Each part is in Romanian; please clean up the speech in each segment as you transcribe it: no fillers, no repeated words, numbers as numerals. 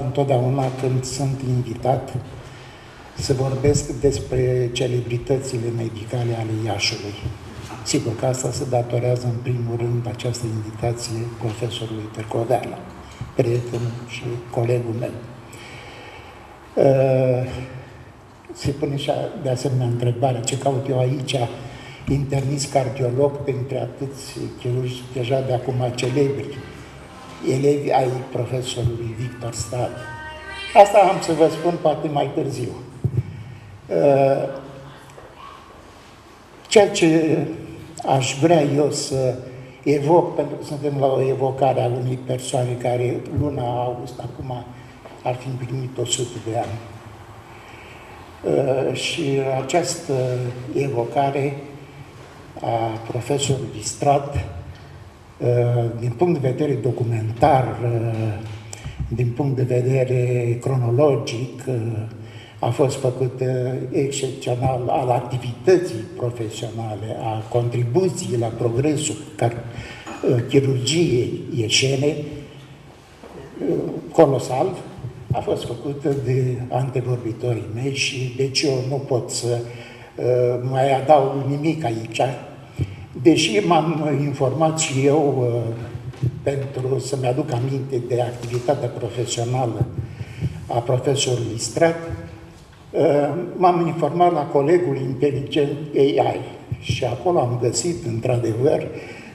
Întotdeauna când sunt invitat să vorbesc despre celebritățile medicale ale Iașului. Sigur că asta se datorează în primul rând această invitație profesorului Târcoveanu, prietenul și colegul meu. Se pune și de asemenea întrebarea ce caut eu aici, internist cardiolog printre atâți chirurgi deja de acum celebri, elevi ai profesorului Victor Strat. Asta am să vă spun poate mai târziu. Ceea ce aș vrea eu să evoc, pentru că suntem la o evocare a unei persoane care luna august acum ar fi împlinit 100 de ani. Și această evocare a profesorului Strat, din punct de vedere documentar, din punct de vedere cronologic, a fost făcută excepțional al activității profesionale, a contribuției la progresul chirurgiei ieșene, colosal, a fost făcută de antevorbitorii mei și deci eu nu pot să mai adaug nimic aici, deși m-am informat și eu pentru să-mi aduc aminte de activitatea profesională a profesorului Strat, m-am informat la colegul inteligent AI și acolo am găsit, într-adevăr,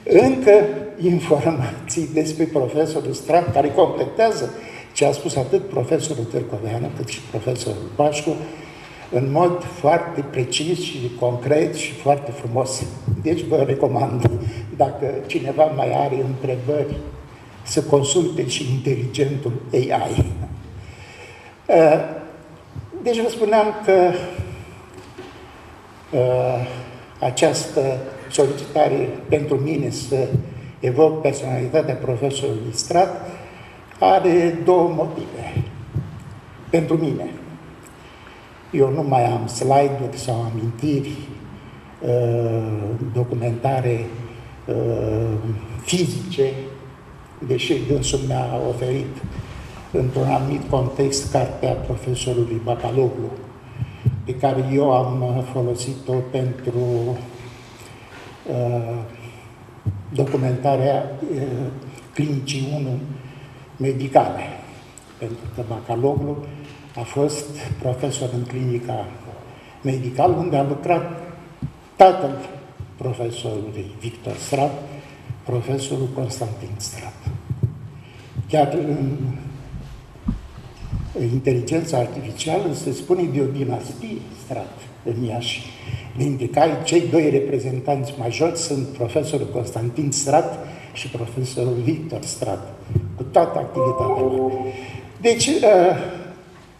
încă informații despre profesorul Strat, care completează ce a spus atât profesorul Târcoveanu, cât și profesorul Pașcu, în mod foarte precis și concret și foarte frumos. Deci vă recomand, dacă cineva mai are întrebări, să consulte și inteligentul AI. Deci vă spuneam că această solicitare pentru mine să evoc personalitatea profesorului Strat are două motive. Pentru mine. Eu nu mai am slide-uri sau amintiri, documentare fizice, deși dânsul mi-a oferit într-un anumit context cartea profesorului Bacaloglu, pe care eu am folosit-o pentru documentarea clinicii 1 medicale, pentru că Bacaloglu a fost profesor în clinica medicală, unde a lucrat tatăl profesorului Victor Strat, profesorul Constantin Strat. Chiar în inteligența artificială se spune de o dinastie Strat în Iași, dintre care cei doi reprezentanți majori sunt profesorul Constantin Strat și profesorul Victor Strat, cu toată activitatea lor. Deci,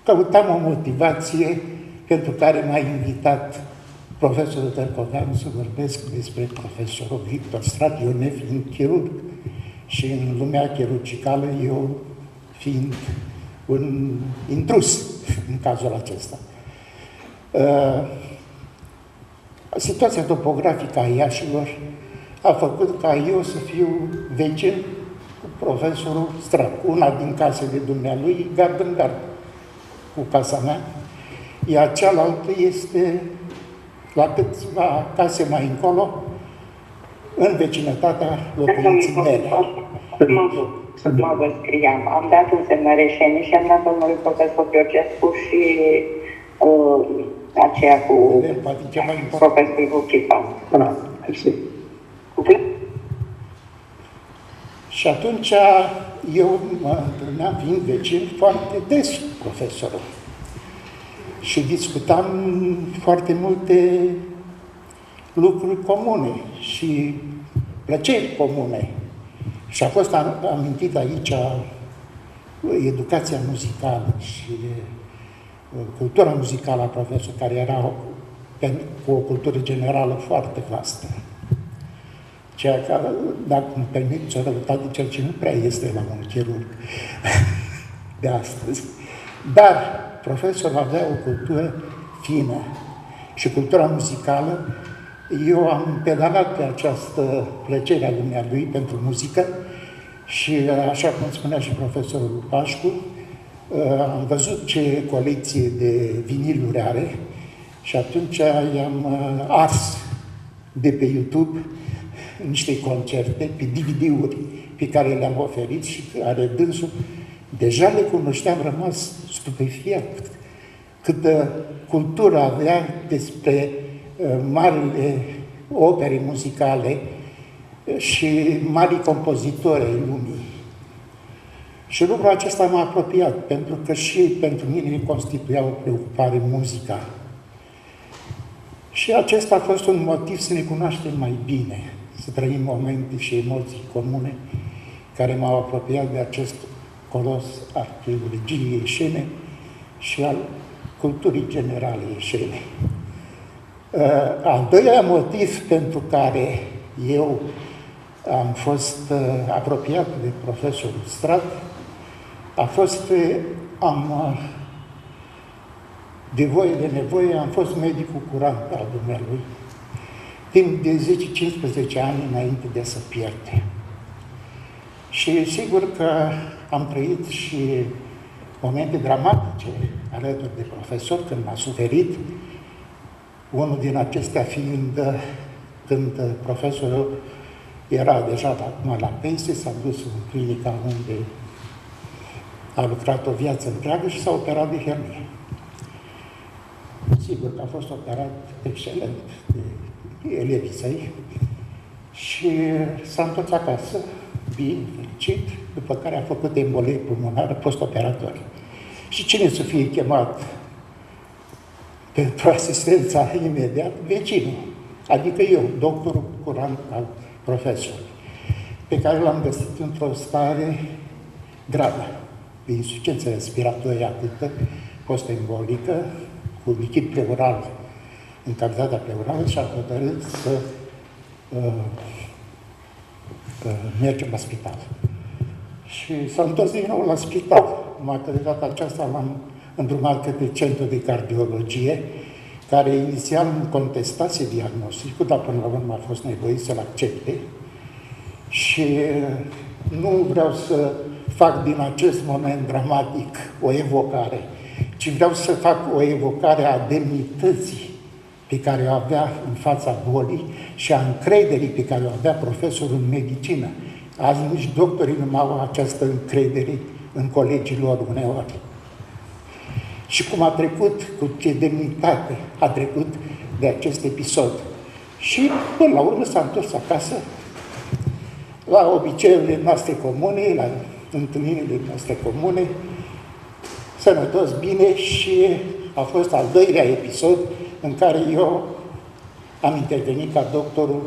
căutam o motivație pentru care m-a invitat profesorul Târcoveanu să vorbesc despre profesorul Victor Strat, eu nefiind chirurg și în lumea chirurgicală eu fiind un intrus în cazul acesta. Situația topografică a Iașilor a făcut ca eu să fiu vecin cu profesorul Strat. Una din casele dumnealui, gard în gard cu casa mea, iar cealaltă este la câțiva case mai încolo, în vecinătatea locuinții mele. Mă vă scriam. Am dat însemnare șenii și am dat domnului profesor Georgescu și aceea cu profesorul Cipan. Și atunci eu mă întâlneam, fiind vecin, foarte des cu profesorul. Și discutam foarte multe lucruri comune și plăceri comune. Și a fost amintit aici educația muzicală și cultura muzicală a profesorului, care era cu o cultură generală foarte vastă. Ceea care, dacă îmi permit, o răutate, ceea ce nu prea este la un chirurg de astăzi. Dar profesorul avea o cultură fină și cultura muzicală. Eu am pedalat pe această plăcere a dumnealui pentru muzică și, așa cum spunea și profesorul Pașcu, am văzut ce colecție de viniluri are și atunci i-am ars de pe YouTube niște concerte, pe DVD-uri pe care le-am oferit și care dânsul deja le cunoșteam, rămas stupefiat câtă cultură avea despre marile opere muzicale și mari compozitori ai lumii. Și lucrul acesta m-a apropiat, pentru că și pentru mine constituia o preocupare muzica. Și acesta a fost un motiv să ne cunoaștem mai bine, să trăim momente și emoții comune care m-au apropiat de acest colos al filologiei ieșene și al culturii generale ieșene. Al doilea motiv pentru care eu am fost apropiat de profesorul Strat a fost că de voie de nevoie, am fost medicul curant al dumnealui timp de 10-15 ani înainte de a se pierde. Și sigur că am trăit și momente dramatice alături de profesor, când m-a suferit, unul din acestea fiind când profesorul era deja acum la pensie, s-a dus în clinica unde a lucrat o viață întreagă și s-a operat de hernie. Sigur că a fost operat excelent de elevii săi și s-a întors acasă, bine, fericit, după care a făcut embolie pulmonară post-operatorie. Și cine să fie chemat pentru asistența imediat? Vecinul, adică eu, doctorul curant al profesorului, pe care l-am găsit într-o stare gravă, de insuficiență respiratorie acută, post-embolică, cu lichid pleural în cavitatea pleurală și a hotărât să mergem la spital. Și s-a întors din nou la spital. Numai că de data aceasta l-am îndrumat către centru de cardiologie, care inițial nu contestase diagnosticul, dar până la urmă a fost nevoit să-l accepte. Și nu vreau să fac din acest moment dramatic o evocare, ci vreau să fac o evocare a demnității pe care o avea în fața bolii și a încrederii pe care o avea profesorul în medicină. Azi nici doctorii nu au această încredere în colegii lor uneori. Și cum a trecut, cu ce demnitate a trecut de acest episod. Și până la urmă s-a întors acasă la obiceiurile noastre comune, la întâlnirile noastre comune, sănătos, bine, și a fost al doilea episod în care eu am intervenit ca doctorul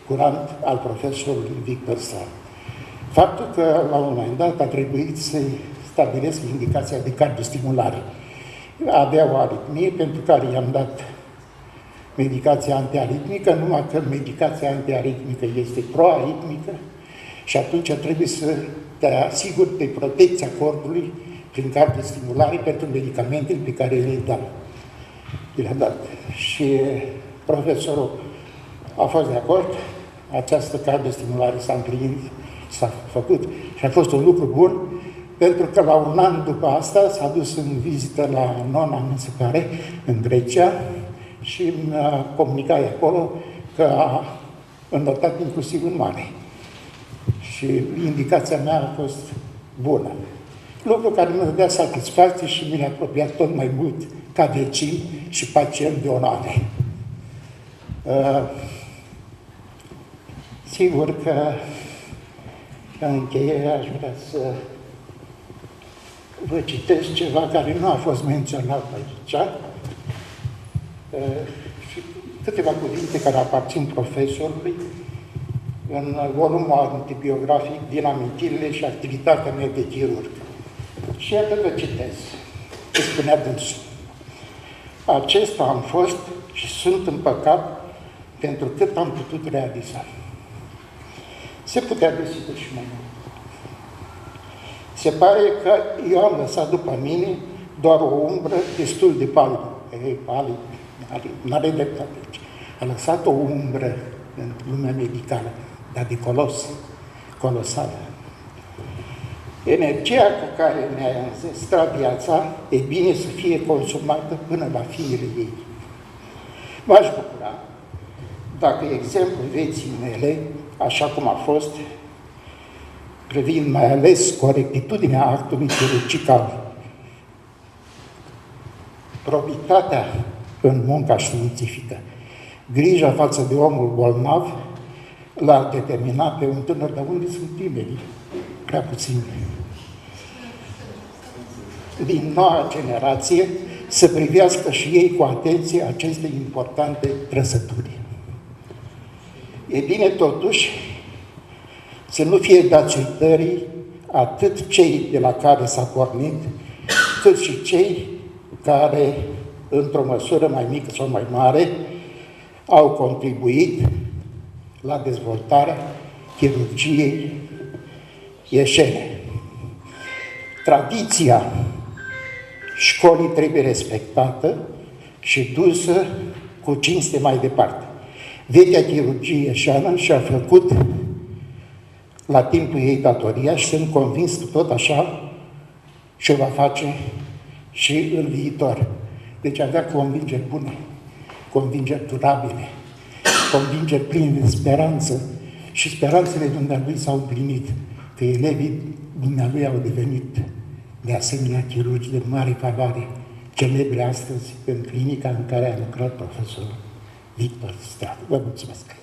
curant al profesorului Victor Strat. Faptul că la un moment dat a trebuit să stabilesc indicația de cardiostimulare. Avea o aritmie pentru care i-am dat medicația antiaritmică, numai că medicația antiaritmică este proaritmică și atunci trebuie să te asiguri de protecția corpului prin cardiostimulare pentru medicamentele pe care le-a dat. Și profesorul a fost de acord, această cardiostimulare s-a împlinit, s-a făcut și a fost un lucru bun, pentru că la un an după asta s-a dus în vizită la nona, mi se pare, în Grecia, și mi-a comunicat acolo că a înnotat inclusiv în mare. Și indicația mea a fost bună. Lucru care mi-a dădea satisfacție și mi l-a apropiat tot mai mult ca vecin și pacient de onoare. Sigur că în încheiere aș vrea să vă citesc ceva care nu a fost menționat aici, și câteva cuvinte care aparțin profesorului în volumul antibiografic din amintirile și activitatea mea de chirurg. Și iată vă citesc ce spunea dânsul. acesta am fost și sunt împăcat pentru cât am putut realiza. Se putea găsi și mai mult. Se pare că eu am lăsat după mine doar o umbră destul de palidă. N-are dreptate. A lăsat o umbră în lumea medicală, dar de colosală. Energia cu care ne-a înzestrat viața e bine să fie consumată până la finele ei. M-aș bucura dacă exemplul vieții mele, așa cum a fost, privind mai ales corectitudinea actului chirurgical, probitatea în munca științifică, grija față de omul bolnav, l-a determinat pe un tânăr, de unde sunt tinerii? Prea puțin. Din noua generație să privească și ei cu atenție aceste importante trăsături. E bine totuși să nu fie dați uitării atât cei de la care s-a pornit, cât și cei care, într-o măsură mai mică sau mai mare, au contribuit la dezvoltarea chirurgiei ieșene. Tradiția școlii trebuie respectată și dusă cu cinste mai departe. Vechea chirurgie ieșeană și-a făcut la timpul ei datoria și sunt convins că tot așa și-o va face și în viitor. Deci avea convingeri bune, convingeri durabile, convingeri pline de speranță și speranțele dumnealui s-au împlinit, că elevii dumnealui au devenit de asemenea chirurgi de mare valoare, celebre astăzi în clinica în care a lucrat profesorul Victor Stratu. Vă mulțumesc!